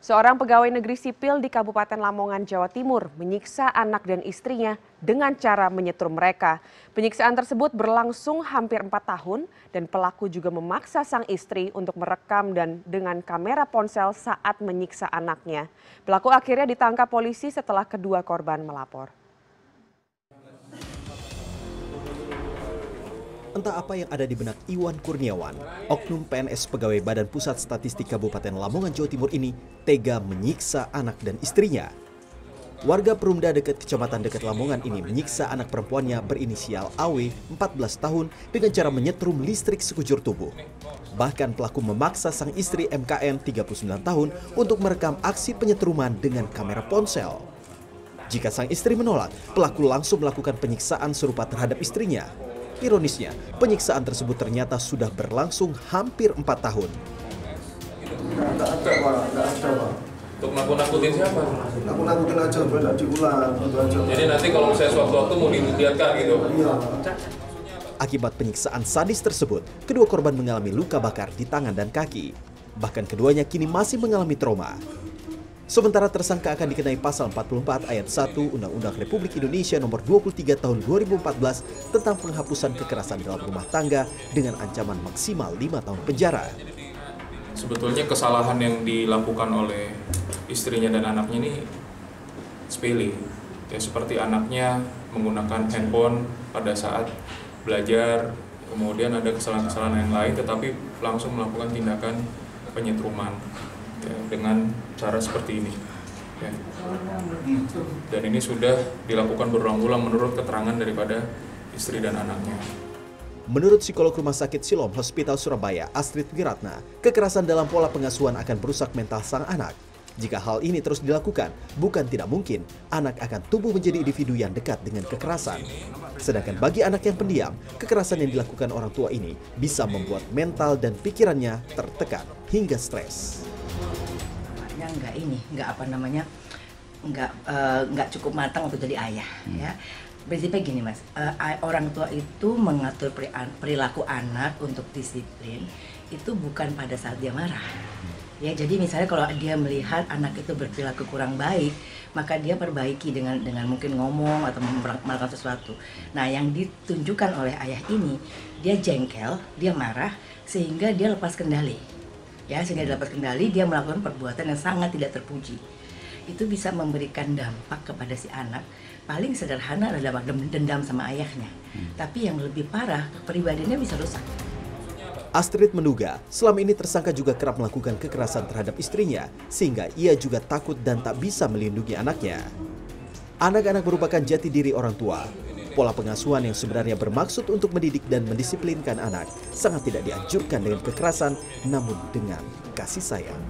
Seorang pegawai negeri sipil di Kabupaten Lamongan, Jawa Timur menyiksa anak dan istrinya dengan cara menyetrum mereka. Penyiksaan tersebut berlangsung hampir 4 tahun dan pelaku juga memaksa sang istri untuk merekam dan dengan kamera ponsel saat menyiksa anaknya. Pelaku akhirnya ditangkap polisi setelah kedua korban melapor. Entah apa yang ada di benak Iwan Kurniawan, oknum PNS pegawai Badan Pusat Statistik Kabupaten Lamongan, Jawa Timur ini tega menyiksa anak dan istrinya. Warga Perumda dekat Kecamatan Dekat Lamongan ini menyiksa anak perempuannya berinisial AW 14 tahun dengan cara menyetrum listrik sekujur tubuh. Bahkan pelaku memaksa sang istri MKN 39 tahun untuk merekam aksi penyetruman dengan kamera ponsel. Jika sang istri menolak, pelaku langsung melakukan penyiksaan serupa terhadap istrinya. Ironisnya, penyiksaan tersebut ternyata sudah berlangsung hampir 4 tahun. Nggak ada, Pak. Untuk nakut-nakutin siapa? Nakut-nakutin aja, biar nggak diulang. Jadi nanti kalau misalnya suatu-suatu mau dilihatkan gitu? Iya. Akibat penyiksaan sadis tersebut, kedua korban mengalami luka bakar di tangan dan kaki. Bahkan keduanya kini masih mengalami trauma. Sementara tersangka akan dikenai pasal 44 ayat 1 Undang-Undang Republik Indonesia nomor 23 tahun 2014 tentang penghapusan kekerasan dalam rumah tangga dengan ancaman maksimal 5 tahun penjara. Sebetulnya kesalahan yang dilakukan oleh istrinya dan anaknya ini sepele. Ya, seperti anaknya menggunakan handphone pada saat belajar, kemudian ada kesalahan-kesalahan yang lain tetapi langsung melakukan tindakan penyetruman. Ya, dengan cara seperti ini ya. Dan ini sudah dilakukan berulang-ulang menurut keterangan daripada istri dan anaknya. Menurut psikolog Rumah Sakit Siloam Hospital Surabaya, Astrid Wiratna, kekerasan dalam pola pengasuhan akan merusak mental sang anak. Jika hal ini terus dilakukan, bukan tidak mungkin anak akan tumbuh menjadi individu yang dekat dengan kekerasan. Sedangkan bagi anak yang pendiam, kekerasan yang dilakukan orang tua ini bisa membuat mental dan pikirannya tertekan hingga stres. Nggak cukup matang untuk jadi ayah. Ya, prinsipnya gini mas, orang tua itu mengatur perilaku anak untuk disiplin itu bukan pada saat dia marah. Ya, jadi misalnya kalau dia melihat anak itu berperilaku kurang baik, maka dia perbaiki dengan mungkin ngomong atau melakukan sesuatu. Nah, yang ditunjukkan oleh ayah ini, dia jengkel, dia marah sehingga dia lepas kendali. Ya, sehingga dia lepas kendali, dia melakukan perbuatan yang sangat tidak terpuji. Itu bisa memberikan dampak kepada si anak. Paling sederhana adalah dendam sama ayahnya. Tapi yang lebih parah, kepribadiannya bisa rusak. Astrid menduga selama ini tersangka juga kerap melakukan kekerasan terhadap istrinya, sehingga ia juga takut dan tak bisa melindungi anaknya. Anak-anak merupakan jati diri orang tua. Pola pengasuhan yang sebenarnya bermaksud untuk mendidik dan mendisiplinkan anak sangat tidak dianjurkan dengan kekerasan, namun dengan kasih sayang.